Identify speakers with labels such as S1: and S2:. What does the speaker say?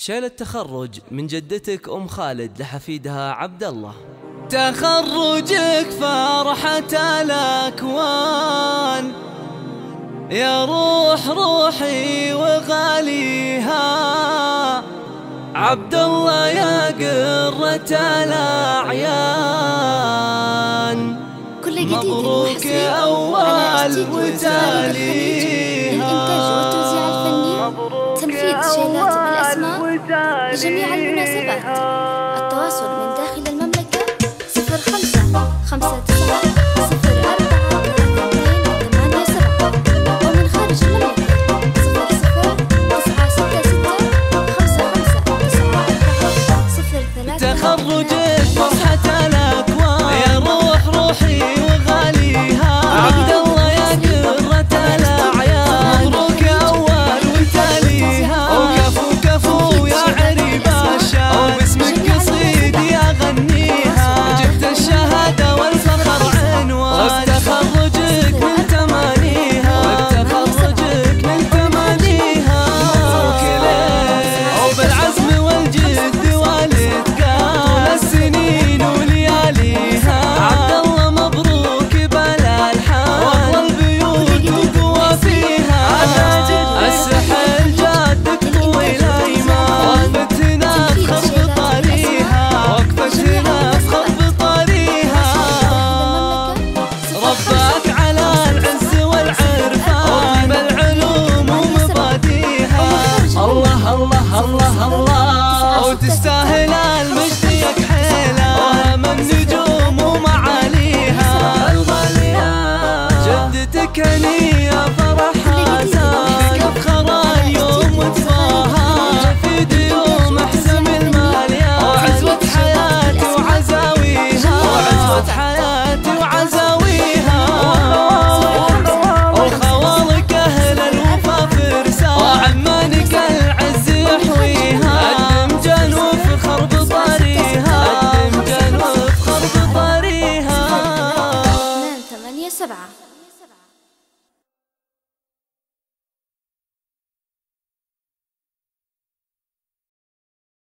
S1: شيل التخرج من جدتك أم خالد لحفيدها عبد الله. تخرجك فرحة الأكوان يا روح روحي وغاليها، عبد الله يا قرة الأعيان، مبروك أول وتاليها.
S2: تنفيذ شيلات بالأسماء لجميع المناسبات. التواصل من داخل المملكة 0559043287 ومن خارج المملكة 0096655940.
S1: تخرجك فرحة الأكوان يا روح روحي وغاليها، عبد الله يا قرة الأعيان، مبروك أول وتاليها. وكفو كفو يا عريب الشان، وباسمك قصيدي أغنيها، جبت الشهادة والفخر عنوان، وبتخرجك من تمانيها، وبتخرجك من تمانيها. مبروك لك وبالعزم والجد والإتقان طول السنين ولياليها، عبد الله مبروك بالألحان وأغلى البيوت وقوى فيها. السحر جادك طويل أيمان، وقفتنا تخف بطاريها، وقفتنا تخف بطاريها. رباك على العز والعرفان بالعلوم ومباديها، الله الله الله الله، وتستاهل المجد يكحيلها، وهم النجوم ومعاليها الغالية. جدتك هنية فرحها زاد، تفخر اليوم وتفاها، في ديوم احسم المالية، وعزوة حياتي وعزاويها، وعزوة حياتي وعزاويها. وخوالك أهل الوفا فرسان، وعمانك العز يحويها، قدم جنوب فخر بطاريها، قدم جنوب فخر بطاريها.
S2: 887